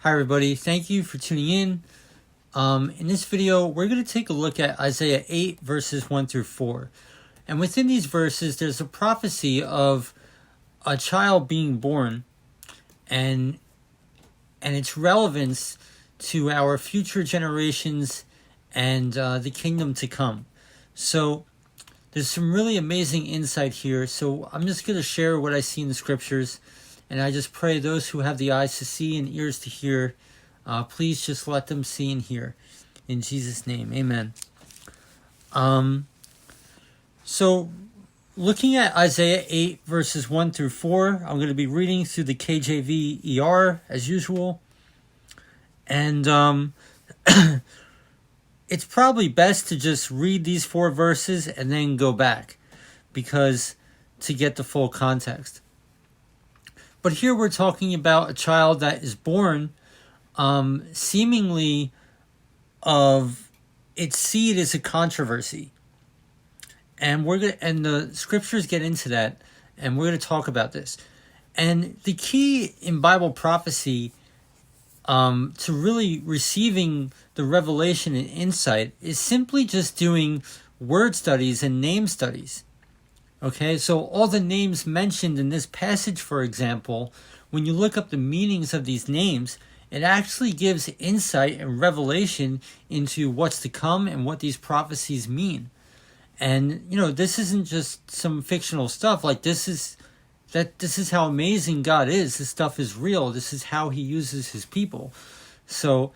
Hi everybody, thank you for tuning in. In this video, we're going to take a look at Isaiah 8 verses 1 through 4. And within these verses, there's a prophecy of a child being born and its relevance to our future generations and the kingdom to come. So there's some really amazing insight here. So I'm just going to share what I see in the scriptures. And I just pray those who have the eyes to see and ears to hear, please just let them see and hear. In Jesus' name, amen. So looking at Isaiah 8 verses 1 through 4, I'm going to be reading through the KJV ER as usual. And it's probably best to just read these 4 verses and then go back because to get the full context. But here we're talking about a child that is born, seemingly of its seed is a controversy, and the scriptures get into that, and we're gonna talk about this. And the key in Bible prophecy, to really receiving the revelation and insight, is simply just doing word studies and name studies. Okay, so all the names mentioned in this passage, for example, when you look up the meanings of these names, it actually gives insight and revelation into what's to come and what these prophecies mean. And, this isn't just some fictional stuff. Like, this is how amazing God is. This stuff is real. This is how he uses his people. So,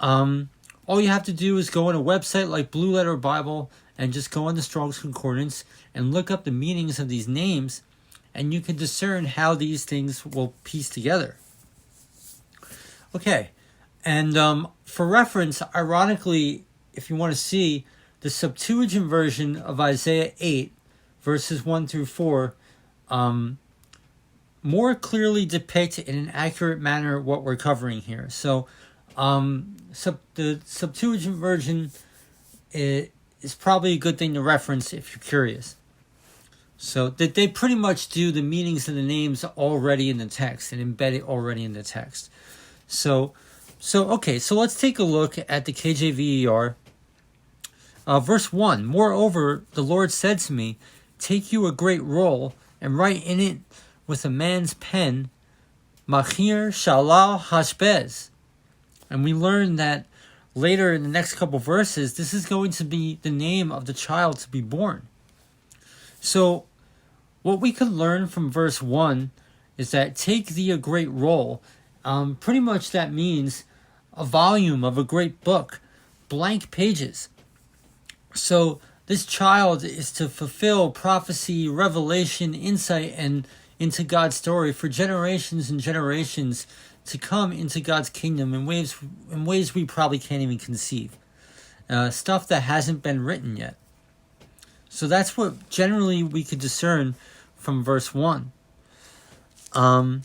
all you have to do is go on a website like Blue Letter Bible and just go on the Strong's Concordance and look up the meanings of these names, and you can discern how these things will piece together. Okay, and for reference, ironically, if you want to see, the Septuagint version of Isaiah 8, verses 1 through 4, more clearly depict in an accurate manner what we're covering here. So, the Septuagint version is probably a good thing to reference if you're curious. So that they pretty much do the meanings of the names already in the text and embed it already in the text. So let's take a look at the KJV. Verse 1, moreover, the Lord said to me, take you a great roll and write in it with a man's pen, Machir Shalal Hashbez. And we learn that later in the next couple verses, this is going to be the name of the child to be born. So what we could learn from verse 1 is that take thee a great roll. Pretty much that means a volume of a great book, blank pages. So this child is to fulfill prophecy, revelation, insight, and into God's story for generations and generations to come into God's kingdom in ways we probably can't even conceive. Stuff that hasn't been written yet. So that's what generally we could discern from verse 1. And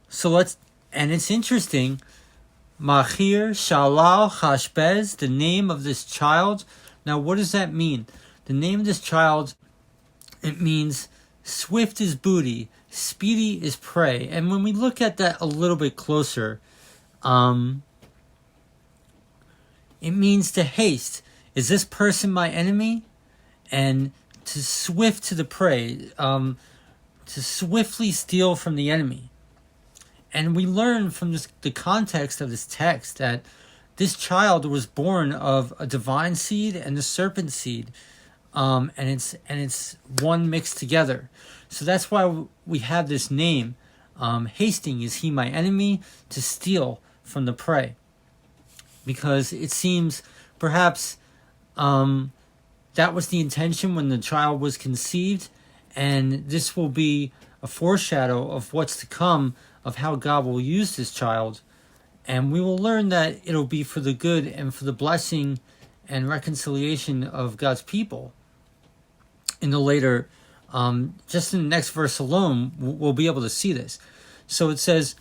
it's interesting, Machir Shalal Hashbez, the name of this child. Now, what does that mean? The name of this child, it means swift is booty, speedy is prey. And when we look at that a little bit closer, it means to haste. Is this person my enemy? And to swift to the prey, to swiftly steal from the enemy. And we learn from the context of this text that this child was born of a divine seed and the serpent seed, and it's one mixed together. So that's why we have this name. Hasting, is he my enemy? To steal from the prey, because it seems perhaps that was the intention when the child was conceived, and this will be a foreshadow of what's to come, of how God will use this child. And we will learn that it'll be for the good and for the blessing and reconciliation of God's people. In the later, just in the next verse alone, we'll be able to see this. So it says,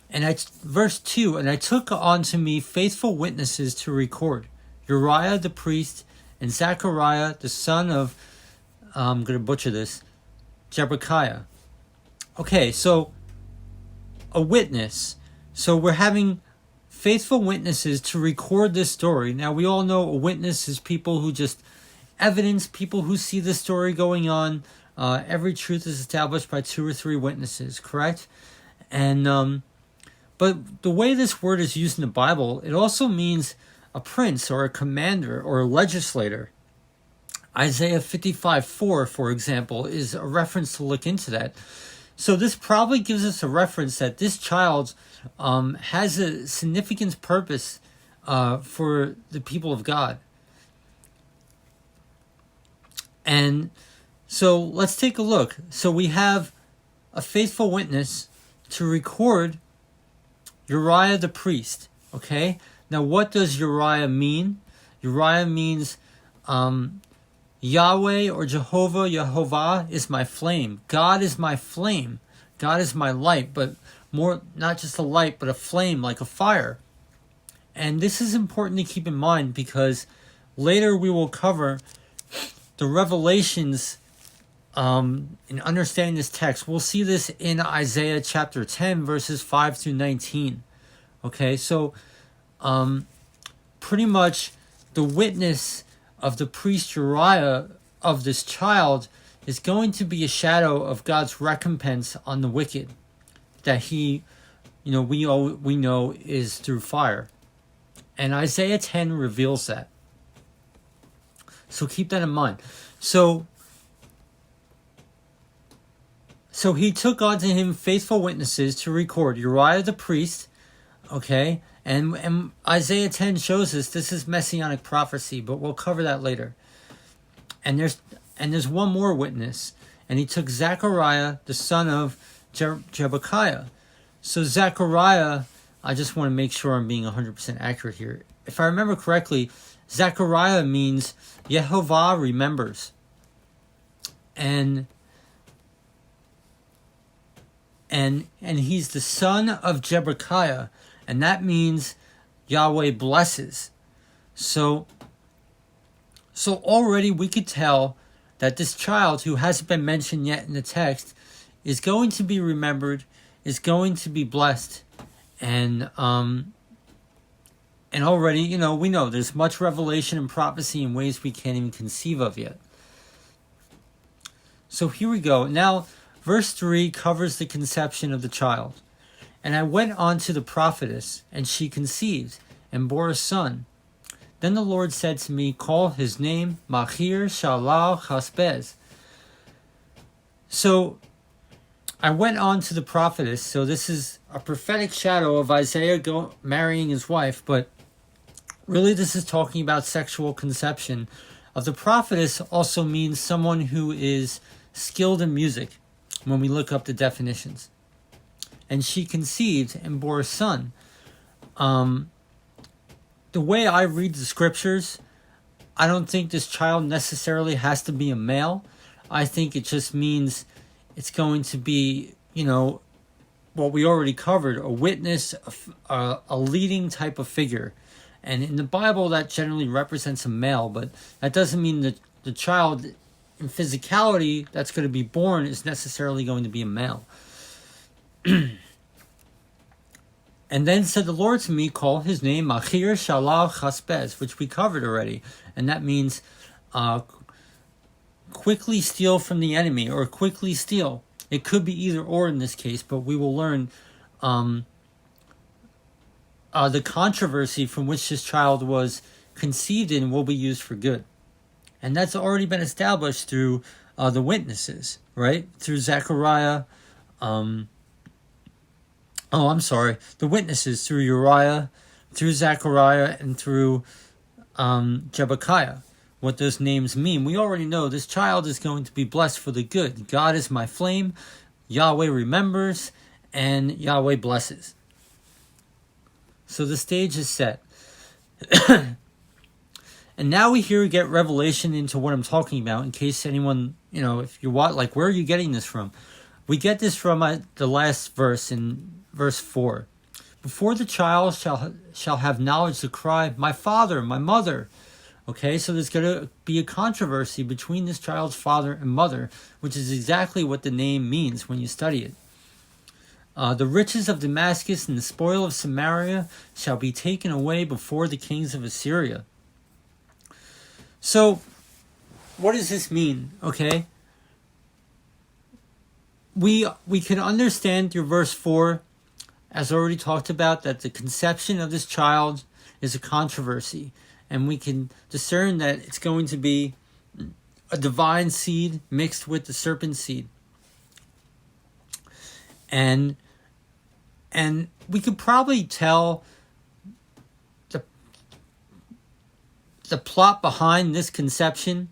verse 2, and I took unto me faithful witnesses to record, Uriah the priest, and Zechariah the son of, I'm going to butcher this, Jebekiah. Okay, so a witness. So we're having faithful witnesses to record this story. Now, we all know a witness is people who just evidence, people who see the story going on. Every truth is established by 2 or 3 witnesses, correct? And but the way this word is used in the Bible, it also means a prince or a commander or a legislator. Isaiah 55:4, for example, is a reference to look into that. So this probably gives us a reference that this child has a significant purpose for the people of God. And so let's take a look. So we have a faithful witness to record Uriah the priest. Okay? Now what does Uriah mean? Uriah means Yahweh or Jehovah is my flame. God is my flame. God is my light, but more, not just a light, but a flame like a fire. And this is important to keep in mind because later we will cover the revelations in understanding this text. We'll see this in Isaiah chapter 10, verses 5 through 19. Okay, so pretty much the witness of the priest Uriah of this child is going to be a shadow of God's recompense on the wicked, that we know is through fire. And Isaiah 10 reveals that. So keep that in mind. So he took unto him faithful witnesses to record Uriah the priest, okay? And Isaiah 10 shows us this is messianic prophecy, but we'll cover that later. And there's one more witness, and he took Zechariah, the son of Jebekiah. So Zechariah, I just want to make sure I'm being 100% accurate here. If I remember correctly, Zechariah means Yehovah remembers. And he's the son of Jebekiah, and that means Yahweh blesses. So already we could tell that this child, who hasn't been mentioned yet in the text, is going to be remembered, is going to be blessed. And already, we know there's much revelation and prophecy in ways we can't even conceive of yet. So here we go. Now, verse 3 covers the conception of the child. And I went on to the prophetess, and she conceived, and bore a son. Then the Lord said to me, call his name Machir Shalal Chaspez. So I went on to the prophetess. So this is a prophetic shadow of Isaiah marrying his wife, but really this is talking about sexual conception. Of the prophetess also means someone who is skilled in music, when we look up the definitions. And she conceived and bore a son. The way I read the scriptures, I don't think this child necessarily has to be a male. I think it just means it's going to be, what we already covered, a witness, a leading type of figure. And in the Bible, that generally represents a male, but that doesn't mean that the child in physicality that's going to be born is necessarily going to be a male. And then said the Lord to me, call his name Machir Shalal Chaspez, which we covered already. And that means quickly steal from the enemy, or quickly steal. It could be either or in this case, but we will learn the controversy from which this child was conceived in will be used for good. And that's already been established through the witnesses, right? Through Zechariah, the witnesses through Uriah, through Zechariah, and through Jebekiah. What those names mean. We already know this child is going to be blessed for the good. God is my flame, Yahweh remembers, and Yahweh blesses. So the stage is set. And now we get revelation into what I'm talking about, in case anyone, if you want, like, where are you getting this from? We get this from the last verse, in verse 4. Before the child shall have knowledge to cry, my father, my mother. Okay, so there's going to be a controversy between this child's father and mother, which is exactly what the name means when you study it. The riches of Damascus and the spoil of Samaria shall be taken away before the kings of Assyria. So, what does this mean? Okay, we can understand your verse 4, as already talked about, that the conception of this child is a controversy, and we can discern that it's going to be a divine seed mixed with the serpent seed. And we could probably tell the plot behind this conception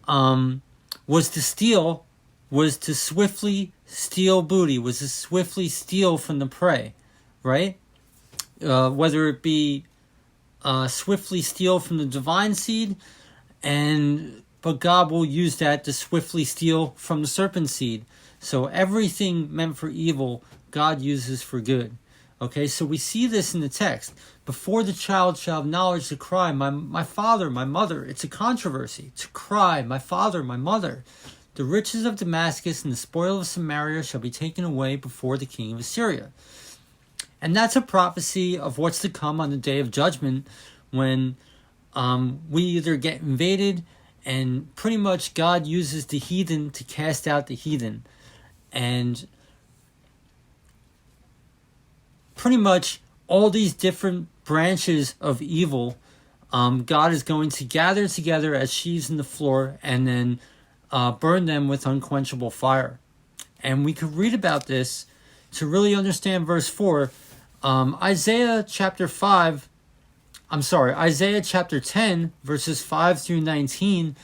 was to swiftly steal booty, was to swiftly steal from the prey, right? Whether it be swiftly steal from the divine seed, but God will use that to swiftly steal from the serpent seed. So everything meant for evil, God uses for good. Okay, so we see this in the text. Before the child shall have knowledge to cry, my father, my mother. It's a controversy. To cry, my father, my mother. The riches of Damascus and the spoil of Samaria shall be taken away before the king of Assyria. And that's a prophecy of what's to come on the day of judgment, when we either get invaded, and pretty much God uses the heathen to cast out the heathen. And pretty much all these different branches of evil, God is going to gather together as sheaves in the floor, and then burn them with unquenchable fire. And we could read about this to really understand verse 4. Isaiah chapter 10, verses 5 through 19,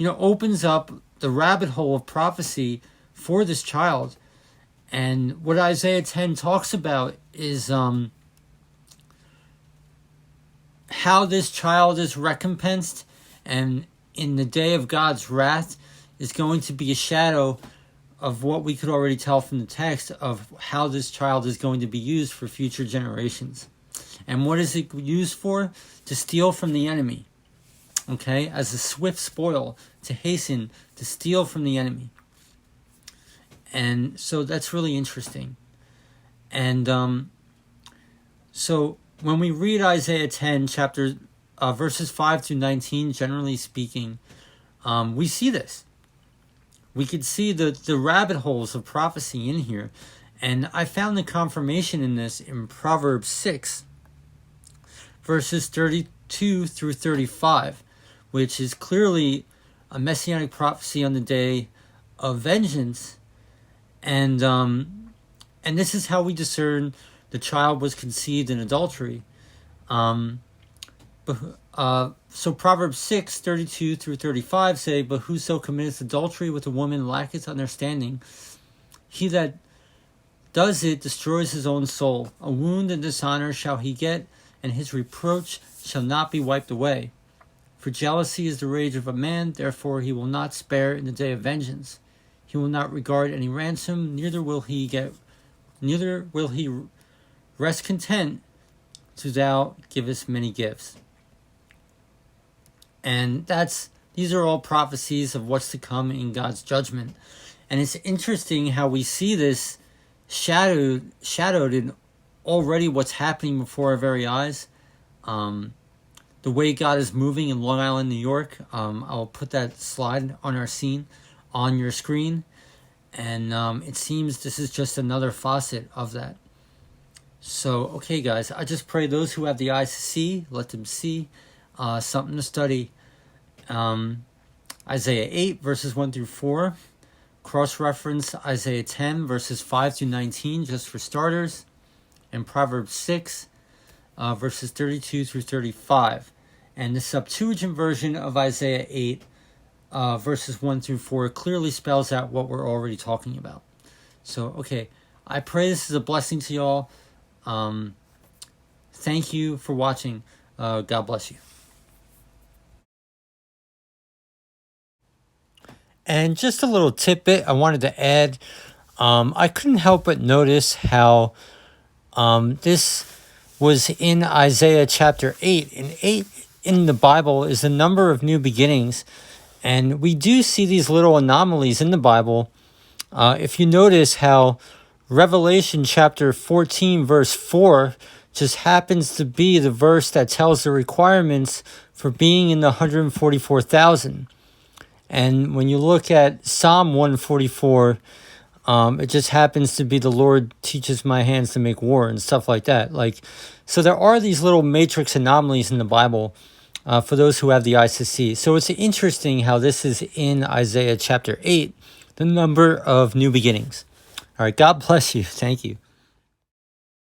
opens up the rabbit hole of prophecy for this child. And what Isaiah 10 talks about is how this child is recompensed, and in the day of God's wrath is going to be a shadow of what we could already tell from the text of how this child is going to be used for future generations. And what is it used for? To steal from the enemy. Okay? As a swift spoil, to hasten, to steal from the enemy. And so that's really interesting. And so when we read Isaiah 10, verses 5 through 19, generally speaking, we see this. We could see the rabbit holes of prophecy in here. And I found the confirmation in this in Proverbs 6, verses 32 through 35, which is clearly a messianic prophecy on the day of vengeance. And this is how we discern the child was conceived in adultery. So Proverbs 6, 32 through 35 say, "But whoso committeth adultery with a woman lacketh understanding. He that does it destroys his own soul. A wound and dishonor shall he get, and his reproach shall not be wiped away. For jealousy is the rage of a man, therefore he will not spare in the day of vengeance. He will not regard any ransom, neither will he rest content till thou givest many gifts." And these are all prophecies of what's to come in God's judgment. And it's interesting how we see this shadowed in already what's happening before our very eyes. The way God is moving in Long Island, New York. I'll put that slide on our scene on your screen. And it seems this is just another facet of that. So, okay, guys, I just pray those who have the eyes to see, let them see. Something to study. Isaiah 8, verses 1 through 4. Cross-reference Isaiah 10, verses 5 through 19, just for starters. And Proverbs 6, verses 32 through 35. And the Septuagint version of Isaiah 8, verses 1 through 4, clearly spells out what we're already talking about. So, okay, I pray this is a blessing to y'all. Thank you for watching. God bless you. And just a little tidbit I wanted to add. I couldn't help but notice how this was in Isaiah chapter 8. And 8 in the Bible is the number of new beginnings. And we do see these little anomalies in the Bible. If you notice how Revelation chapter 14, verse 4 just happens to be the verse that tells the requirements for being in the 144,000. And when you look at Psalm 144, it just happens to be the Lord teaches my hands to make war and stuff like that. So there are these little matrix anomalies in the Bible for those who have the eyes to see. So it's interesting how this is in Isaiah chapter 8, the number of new beginnings. All right, God bless you. Thank you.